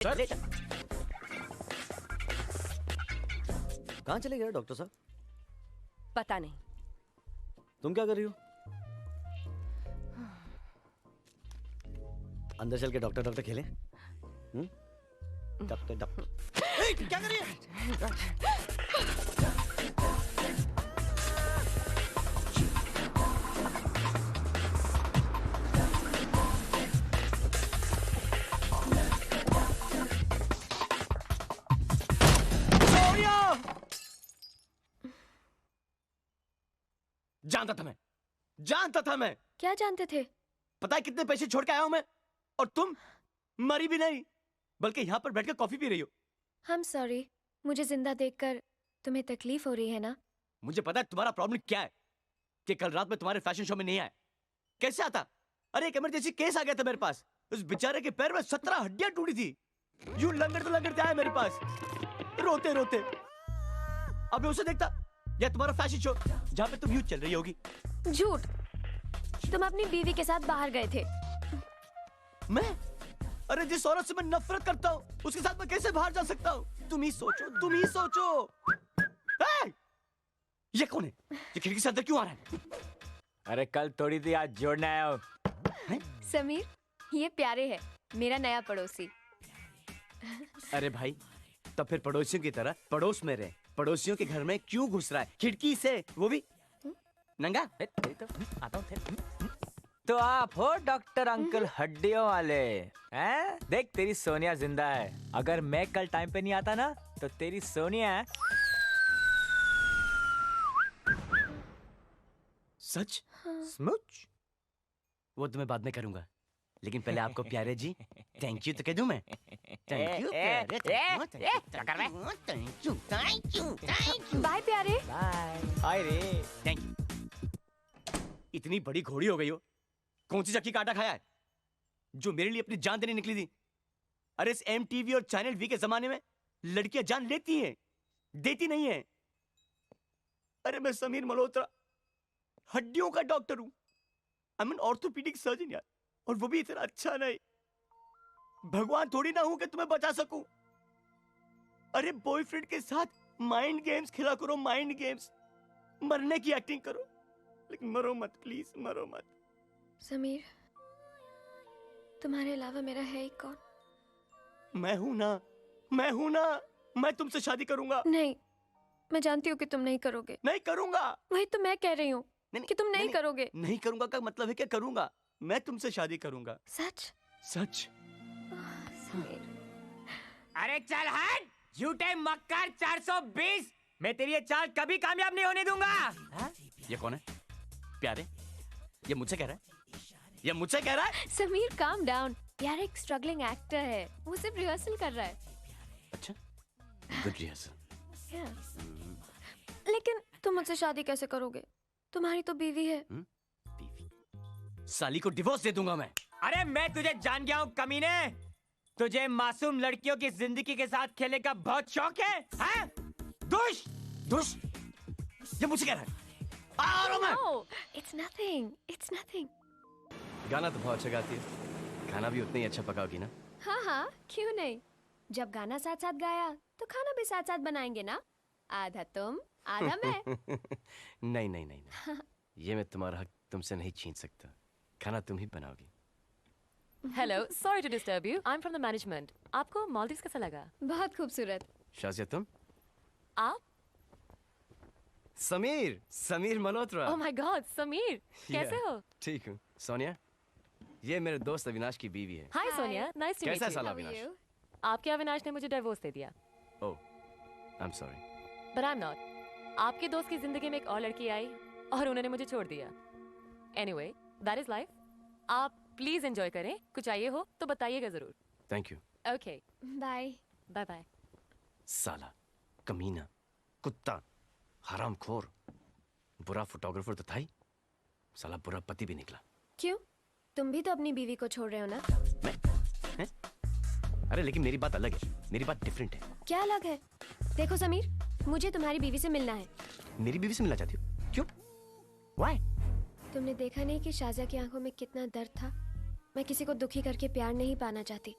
Sir कहाँ चले गए डॉक्टर साहब? पता नहीं। तुम क्या कर रही हो? अंदर चल के डॉक्टर डॉक्टर खेलें? डॉक्टर डॉक्टर क्या कर रही है? जानता था मैं। क्या जानते थे? पता है कितने पैसे छोड़ के आया हूं मैं, और तुम मरी भी नहीं, बल्कि यहाँ पर बैठकर कॉफी पी रही हो। I'm sorry, मुझे जिंदा देखकर तुम्हें तकलीफ हो रही है ना? मुझे पता है तुम्हारा प्रॉब्लम क्या है, कि कल रात में तुम्हारे फैशन शो में नहीं आया। कैसे आता? अरे एक इमरजेंसी केस आ गया था मेरे पास। उस बेचारे के पैर में 17 हड्डियां टूटी थी। यूं लंगड़ते आया मेरे पास, रोते रोते। अब मैं उसे देखता, या तुम्हारा फैशन शो जहाँ पे तुम यूं चल रही होगी। झूठ, तुम अपनी बीवी के साथ बाहर गए थे। मैं? अरे जिस औरत से मैं नफरत करता हूँ, उसके साथ मैं कैसे बाहर जा सकता हूँ? तुम ही सोचो, तुम ही सोचो। ये कौन है? ये खिड़की से अंदर क्यों आ रहा है? अरे कल तोड़ी थी, आज जोड़ने आया हूँ। समीर, ये प्यारे है, मेरा नया पड़ोसी। अरे भाई, तब फिर पड़ोसियों की तरह पड़ोस में रहे। पड़ोसियों के घर में क्यों घुस रहा है खिड़की से, वो भी नंगा? आता हूँ। तो आप हो डॉक्टर अंकल हड्डियों वाले हैं? देख तेरी सोनिया जिंदा है। अगर मैं कल टाइम पे नहीं आता ना, तो तेरी सोनिया। सच? स्मूच? वो तो मैं बाद में करूंगा, लेकिन पहले आपको प्यारे जी थैंक यू तो कह दूं मैं? थैंक यू प्यारे, थैंक यू। बाय प्यारे। बाय। हाय रे। Thank you. इतनी बड़ी घोड़ी हो गई हो, कौन सी चक्की का आटा खाया है जो मेरे लिए अपनी जान देने निकली थी? अरे इस MTV और चैनल V के जमाने में लड़कियां जान लेती हैं, देती नहीं है। अरे मैं समीर मल्होत्रा, हड्डियों का डॉक्टर हूं। I am an orthopaedic surgeon यार, और वो भी इतना अच्छा नहीं। भगवान थोड़ी ना हूं कि तुम्हें बचा सकूं। अरे बॉयफ्रेंड के साथ माइंड गेम्स खेला करो, माइंड गेम्स। मरने की एक्टिंग करो, लेकिन मरो मत, प्लीज मरो मत। समीर, तुम्हारे अलावा मेरा है ही कौन? मैं हूं ना, मैं हूं ना। मैं तुमसे शादी करूंगा। नहीं, मैं जानती हूँ कि तुम नहीं करोगे। नहीं करूंगा। वही तो मैं कह रही हूँ कि तुम नहीं करोगे। नहीं करूंगा का मतलब है क्या करूंगा? मैं तुमसे शादी करूंगा। सच? सच। समीर। अरे चल हट, झूठे मक्कार 420। मैं तेरी ये चाल कभी कामयाब नहीं होने दूंगा। ये कौन है? प्यारे? ये मुझसे कह रहा है? ये मुझसे कह रहा है? समीर काम डाउन, यार एक स्ट्रगलिंग एक्टर है, वो सिर्फ रिहर्सल कर रहा है। अच्छा, गुड रिहर्सल। लेकिन तुम मुझसे शादी कैसे करोगे? तुम्हारी तो बीवी है। बीवी? साली को डिवोर्स दे दूंगा मैं। अरे मैं तुझे जान गया हूँ कमीने। तुझे मासूम लड़कियों की जिंदगी के साथ खेलने का बहुत शौक है, हैं? दुष्ट! दुष्ट? ये मुझसे कह रहा है? No, it's nothing, it's nothing. गाना तो बहुत अच्छा गाती है, खाना भी उतना ही अच्छा पकाओगी ना? हाँ, क्यों नहीं? जब गाना साथ साथ गाया, तो खाना भी साथ साथ बनाएंगे ना? आधा तुम, आधा मैं। नहीं। ये मैं तुम्हारा हक तुमसे नहीं छीन सकता। खाना तुम ही बनाओगी। Hello, sorry to disturb you. I'm from the management. आपको मालदीव्स कैसा लगा? बहुत खूबसूरत। शाजिया तुम? आप? Sameer Malhotra. Oh my God, Sameer, कैसे हो? ठीक हूँ। सोनिया, ये मेरे दोस्त अविनाश की बीवी है। Hi Sonia, nice to meet कैसा है you. साला How are अविनाश? you? आपके अविनाश ने मुझे डिवोर्स दे दिया, ओह, I'm sorry। but I'm not. आपके दोस्त की जिंदगी में एक और लड़की आई और उन्होंने मुझे छोड़ दिया। Anyway, that is life. आप प्लीज एंजॉय करें, कुछ चाहिए हो तो बताइएगा जरूर। Thank you. Okay, Bye. bye bye. साला, कमीना, कुत्ता, हरामखोर, बुरा फोटोग्राफर तो था ही, साला बुरा पति भी निकला। क्यों? तुम भी तो अपनी बीवी को छोड़ रहे हो ना? मैं? हैं? अरे लेकिन मेरी बात अलग है, मेरी बात डिफरेंट है। क्या अलग है? देखो समीर, मुझे तुम्हारी बीवी से मिलना है। मेरी बीवी से मिलना चाहती हो? क्यों? Why? तुमने देखा नहीं कि शाजिया की आंखों में कितना दर्द था? मैं किसी को दुखी करके प्यार नहीं पाना चाहती।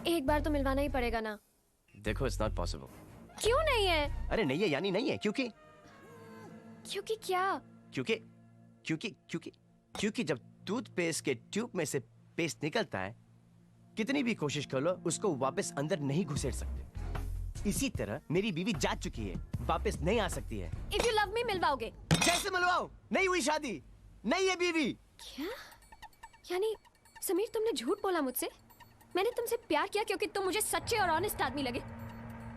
एक बार तो मिलवाना ही पड़ेगा ना। देखो इट्स नॉट पॉसिबल। क्यों नहीं है? अरे नहीं है यानी नहीं है, क्योंकि क्योंकि क्या? क्योंकि क्योंकि क्योंकि क्योंकि जब टूथपेस्ट के ट्यूब में से पेस्ट निकलता है, कितनी भी कोशिश कर लो उसको वापस अंदर नहीं घुसेड़ सकते। इसी तरह मेरी बीवी जा चुकी है, वापस नहीं आ सकती है। इफ यू लव मी मिलवाओगे? कैसे मिलवाओ? नहीं हुई शादी, नहीं है बीवी। क्या? यानी समीर तुमने झूठ बोला मुझसे? मैंने तुमसे प्यार किया क्योंकि तुम मुझे सच्चे और ऑनेस्ट आदमी लगे।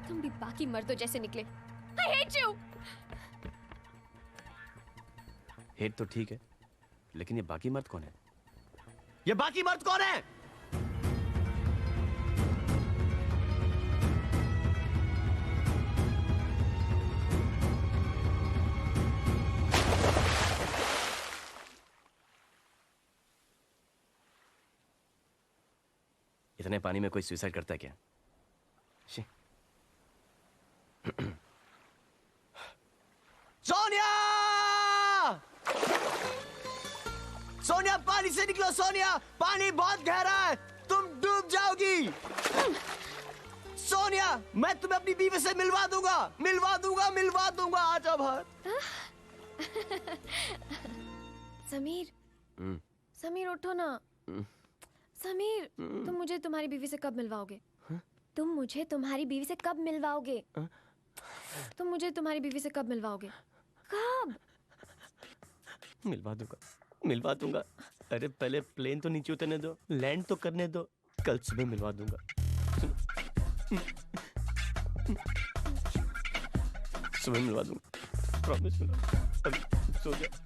तुम भी बाकी मर्दों जैसे निकले। I hate you! हेट तो ठीक है, लेकिन ये बाकी मर्द कौन है? ये बाकी मर्द कौन है? इतने पानी में कोई सुसाइड करता है क्या? शी। सोनिया! सोनिया पानी से निकलो सोनिया, पानी बहुत गहरा है, तुम डूब जाओगी। सोनिया, मैं तुम्हें अपनी बीवी से मिलवा दूंगा, मिलवा दूंगा, मिलवा दूंगा। आ जाओ बाहर। समीर, समीर उठो ना। समीर, तुम मुझे तुम्हारी बीवी से कब मिलवाओगे? तुम मुझे तुम्हारी बीवी से कब मिलवाओगे? तुम मुझे तुम्हारी बीवी से कब मिलवाओगे? कब? मिलवा दूंगा, मिलवा दूंगा। अरे पहले प्लेन तो नीचे उतरने दो, लैंड तो करने दो, कल सुबह मिलवा दूंगा। सुबह मिलवा दूंगा, प्रॉमिस मिलवा। अभी सो जा।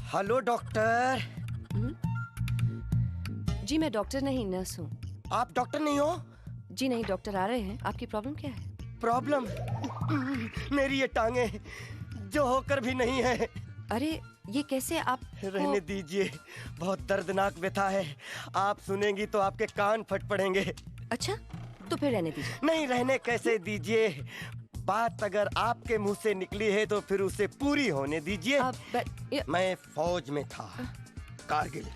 Hello doctor. जी मैं डॉक्टर नहीं, नर्स हूँ। आप डॉक्टर नहीं हो? जी नहीं, डॉक्टर आ रहे हैं। आपकी प्रॉब्लम क्या है? प्रॉब्लम मेरी ये टांगे जो होकर भी नहीं है। अरे ये कैसे? आप रहने दीजिए, बहुत दर्दनाक व्यथा है। आप सुनेंगी तो आपके कान फट पड़ेंगे। अच्छा तो फिर रहने दीजिए। नहीं, रहने कैसे दीजिए? बात अगर आपके मुंह से निकली है तो फिर उसे पूरी होने दीजिए। मैं फौज में था, Kargil.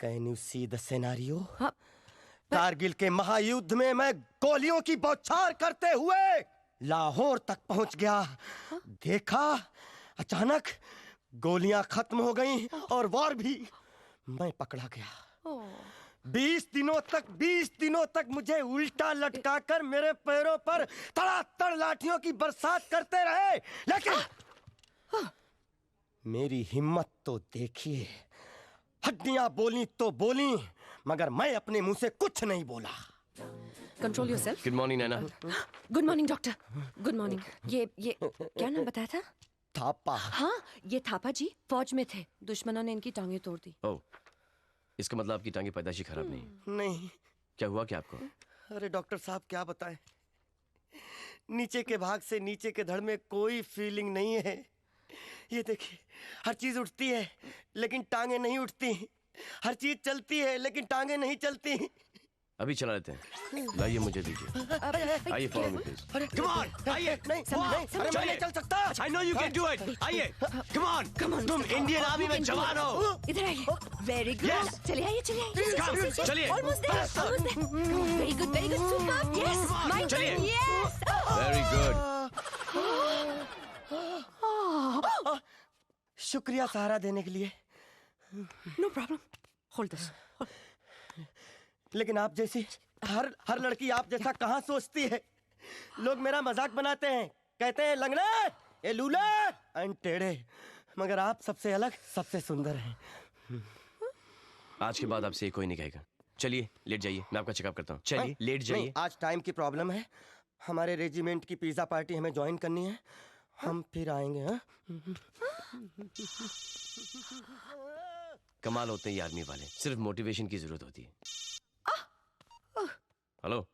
Can you see the scenario? Kargil के महायुद्ध में मैं गोलियों की बौछार करते हुए लाहौर तक पहुंच गया। देखा, अचानक गोलियां खत्म हो गईं और वॉर भी। मैं पकड़ा गया। 20 दिनों तक मुझे उल्टा लटकाकर मेरे पैरों पर तड़ातड़ लाठियों की बरसात करते रहे। लेकिन मेरी हिम्मत तो देखिए। हड्डियां बोली तो बोली, मगर मैं अपने मुंह से कुछ नहीं बोला। Control yourself. Good morning Naina. Good morning doctor. Good morning. ये क्या नाम बताया था? थापा। हाँ, ये थापा जी फौज में थे। दुश्मनों ने इनकी टांगें तोड़ दी। ओह, इसका मतलब आपकी टांगे पैदाशी खराब नहीं? नहीं। क्या हुआ क्या आपको? अरे डॉक्टर साहब क्या बताएं, नीचे के भाग से नीचे के धड़ में कोई फीलिंग नहीं है। ये देखिए, हर चीज उठती है लेकिन टांगे नहीं उठती। हर चीज चलती है लेकिन टांगे नहीं चलती। अभी चला लेते हैं। लाइए मुझे दीजिए। आइए follow me please. Come on, आइए। नहीं, अरे मैं नहीं चल सकता। I know you can do it. आइए, कम ऑन। तुम इंडियन आर्मी में जवान हो। इधर आइए। Very good. Yes. चलिए आइए, चलिए Come, चलिए। Almost there, almost there. Very good, super. Yes, my चलिए। यस। Very good. शुक्रिया सहारा देने के लिए। No problem, hold this. लेकिन आप जैसी हर लड़की आप जैसा कहाँ सोचती है। लोग मेरा मजाक बनाते हैं, कहते हैं लंगड़े, ये लूले, टेढ़े, मगर आप सबसे अलग, सबसे सुंदर हैं। आज के बाद आपसे कोई नहीं कहेगा। चलिए लेट जाइए, मैं आपका चेकअप करता हूँ। चलिए लेट जाइए। नहीं, आज टाइम की प्रॉब्लम है। हमारे रेजिमेंट की पिज्जा पार्टी हमें ज्वाइन करनी है। हम फिर आएंगे। हाँ? कमाल होते हैं ये आर्मी वाले, सिर्फ मोटिवेशन की जरूरत होती है। हेलो,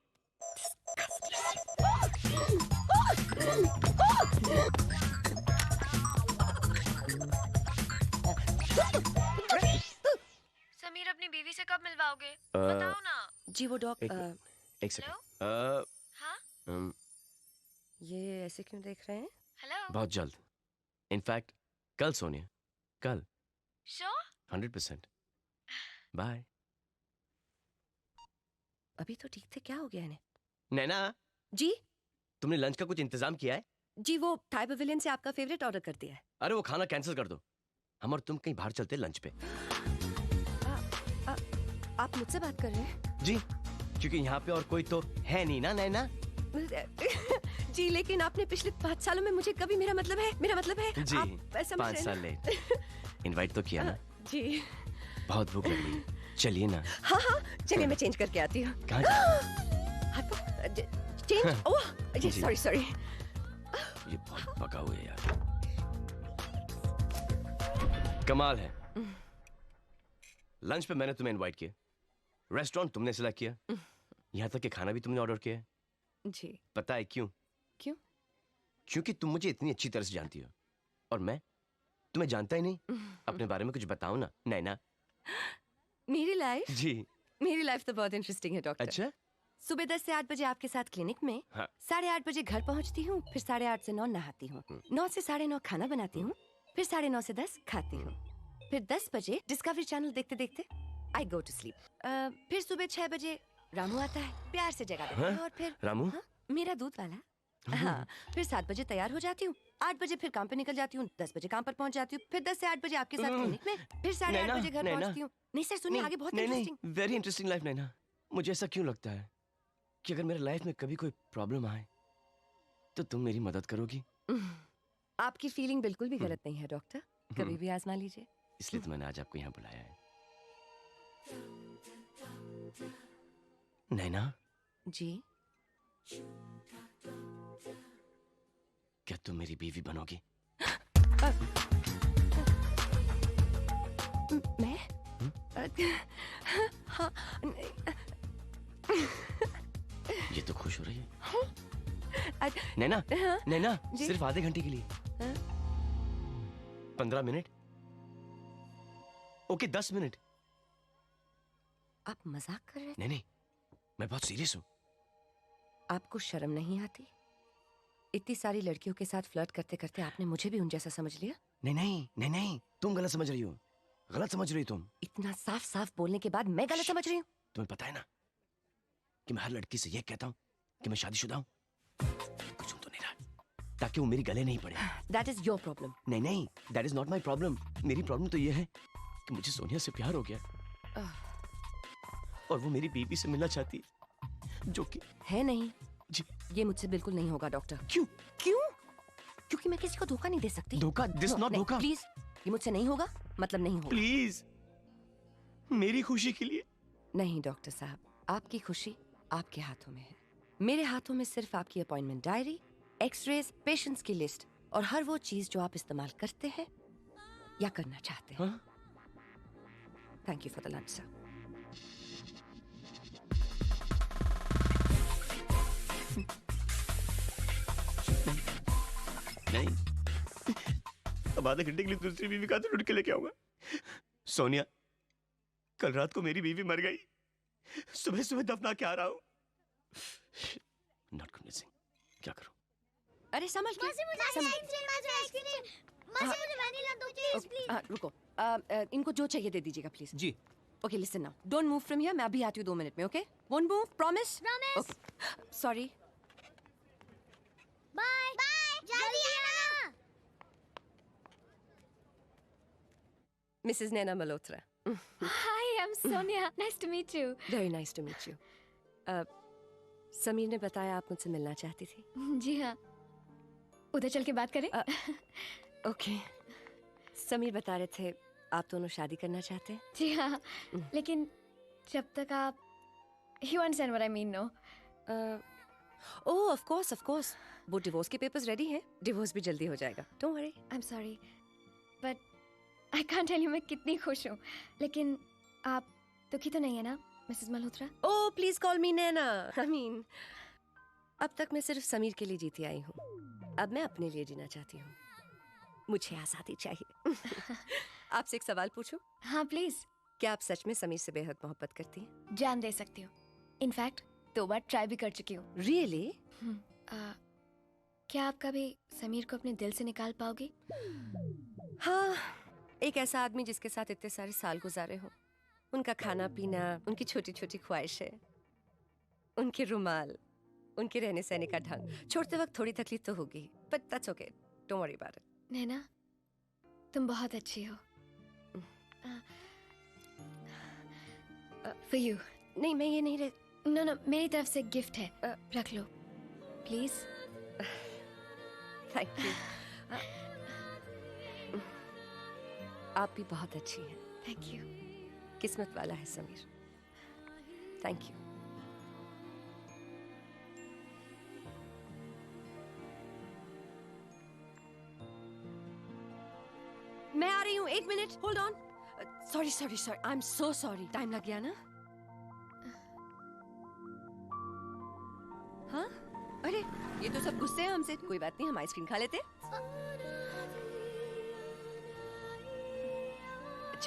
समीर अपनी बीवी से कब मिलवाओगे? बताओ ना। जी वो एक सेकंड। हाँ? ये ऐसे क्यों देख रहे हैं? हेलो? बहुत जल्द, इनफैक्ट कल सोनिया, कल श्योर? 100%। बाय। अभी तो ठीक थे, क्या हो गया इन्हें? नैना, जी तुमने लंच का कुछ इंतजाम किया है? जी वो थाई पवेलियन से आपका फेवरेट ऑर्डर कर दिया है। अरे वो खाना कैंसिल कर दो, हम और तुम कहीं बाहर चलते लंच पे। आप मुझसे बात कर रहे हैं? जी, क्योंकि यहाँ पे और कोई तो है नहीं ना नैना। जी लेकिन आपने पिछले 5 सालों में मुझे कभी मेरा मतलब है जी, आप समझ 5 रहे साल हैं लेट। इनवाइट तो किया ना। ना? जी बहुत भूख लग रही है, चलिए ना। हाँ चलिए मैं चेंज करके आती हूँ। कहाँ जा- चेंज ओह जी जी। सॉरी ये बहुत पका हुआ है यार, कमाल है। लंच पे मैंने तुम्हें इनवाइट किया, रेस्टोरेंट तुमने सिलेक्ट किया, यहाँ तक कि खाना भी तुमने ऑर्डर किया है। जी पता है क्यों? क्यों? क्योंकि तुम मुझे इतनी अच्छी तरह से जानती हो और मैं तुम्हें जानता ही नहीं। अपने बारे में कुछ बताओ ना नैना। मेरी लाइफ जी। तो बहुत इंटरेस्टिंग है डॉक्टर। अच्छा। सुबह 10 से 8 बजे आपके साथ क्लिनिक में, हाँ। 8:30 बजे घर पहुंचती हूँ, फिर 8:30 से 9 नहाती हूँ, 9 से 9:30 खाना बनाती हूँ, फिर 9:30 से 10 खाती हूँ, फिर 10 बजे डिस्कवरी चैनल देखते देखते आई गो टू स्लीप। फिर सुबह 6 बजे रामू आता है, प्यार से जगा देता है और फिर रामू? हाँ, मेरा दूध वाला। हाँ, फिर 7 बजे तैयार हो जाती हूँ, 8 बजे फिर काम पे निकल जाती हूँ, 10 बजे काम पर पहुंच जाती हूँ, फिर 10 से 8 बजे आपके साथ क्लिनिक में, फिर 8:30 बजे घर नैना। पहुंचती हूँ। नहीं सर सुनिए आगे बहुत इंटरेस्टिंग। वेरी इंटरेस्टिंग लाइफ नैना। मुझे ऐसा क्यों लगता है कि अगर मेरे लाइफ में कभी कोई प्रॉब्लम आए तो तुम मेरी मदद करोगी। आपकी फीलिंग बिल्कुल भी गलत नहीं है डॉक्टर, कभी भी आजमा लीजिए। इसलिए तो मैंने आज आपको यहाँ बुलाया है। नैना, जी क्या तुम मेरी बीवी बनोगी? मैं हाँ ये तो खुश हो रही है। अ- नैना, हाँ, नैना, जी। सिर्फ आधे घंटे के लिए। हाँ? 15 मिनट? Okay 10 minute. आप मजाक कर रहे हैं? नहीं, मैं बहुत सीरियस हूँ। आपको शर्म नहीं आती? इतनी सारी लड़कियों के साथ फ्लर्ट करते करते आपने मुझे भी उन जैसा समझ लिया? नहीं, तुम गलत समझ रही हो। गलत समझ रही हो तुम। इतना साफ साफ बोलने के बाद मैं गलत समझ रही हूँ? तुम्हें पता है ना कि मैं हर लड़की से ये कहता हूँ कि मैं शादीशुदा हूँ। कुछ सुन तो नहीं रहा, ताकि वो मेरी गले नहीं पड़े। That is your problem. नहीं, that is not my problem. मेरी प्रॉब्लम तो ये है कि मुझे सोनिया से प्यार हो गया और वो मेरी बीवी से मिलना चाहती है, जो कि है नहीं। जी। ये मुझसे बिल्कुल नहीं होगा डॉक्टर। क्यों? क्योंकि मैं किसी को धोखा नहीं दे सकती। धोखा? दिस नॉट धोखा। प्लीज, ये मुझसे नहीं होगा, मतलब नहीं होगा। प्लीज, मेरी खुशी के लिए। नहीं डॉक्टर साहब, आपकी खुशी आपके हाथों में है। मेरे हाथों में सिर्फ आपकी अपॉइंटमेंट डायरी, एक्सरेज, पेशेंट्स की लिस्ट और हर वो चीज जो आप इस्तेमाल करते हैं या करना चाहते हैं। हाँ? Thank you for the lunch sir. नहीं, अब आधे घंटे के लिए दूसरी बीवी का तो ढूंढ के लेके आऊंगा। सोनिया, कल रात को मेरी बीवी मर गई, सुबह सुबह दफना के आ रहा हूँ। नॉट कन्विंसिंग, क्या करूं? अरे समझ के रुको। इनको जो चाहिए दे दीजिएगा प्लीज। जी। Okay listen now, don't move from here. मैं अभी आती हूँ 2 मिनट में। Okay, won't move, promise? Okay sorry. Bye जल्दी आना। Mrs Naina Malhotra. Hi, I am Sonia, nice to meet you. Very nice to meet you. Sameer ने बताया आप मुझसे मिलना चाहती थी। जी हाँ, उधर चल के बात करें। ओके। समीर बता रहे थे आप दोनों शादी करना चाहते हैं। जी हाँ, लेकिन जब तक आप you understand what I mean, no? Oh of course वो डिवोर्स के पेपर्स रेडी हैं, डिवोर्स भी जल्दी हो जाएगा, don't worry. I am sorry but I can't tell you मैं कितनी खुश हूँ। लेकिन आप दुखी तो नहीं है ना Mrs Malhotra? Oh please call me Naina. I mean अब तक मैं सिर्फ समीर के लिए जीती आई हूँ, अब मैं अपने लिए जीना चाहती हूँ। मुझे आज़ादी चाहिए। आपसे एक सवाल पूछूं? हाँ प्लीज, क्या आप सच में समीर से बेहद मोहब्बत करती हैं? जान दे सकती हूँ। इनफैक्ट 2 बार ट्राई भी कर चुकी हूँ। रियली? क्या आप कभी समीर को अपने दिल से निकाल पाओगी? हाँ, एक ऐसा आदमी जिसके साथ इतने सारे साल गुजारे हो, उनका खाना पीना, उनकी छोटी छोटी ख्वाहिशें, उनके रुमाल, उनके रहने सहने का ढंग, छोड़ते वक्त थोड़ी तकलीफ तो होगी, but that's okay, don't worry about it. Naina, तुम बहुत अच्छी हो। For you. नहीं, मैं ये नहीं नो नो, मेरी तरफ से गिफ्ट है, रख लो प्लीज। Thank you. आप भी बहुत अच्छी हैं। Thank you. किस्मत वाला है समीर। Thank you. मैं आ रही हूँ, 1 minute, hold on. Sorry sorry sorry, I am so sorry. Time लग गया ना? हाँ, अरे ये तो सब गुस्से हैं हमसे। कोई बात नहीं, हम आइसक्रीम खा लेते हैं।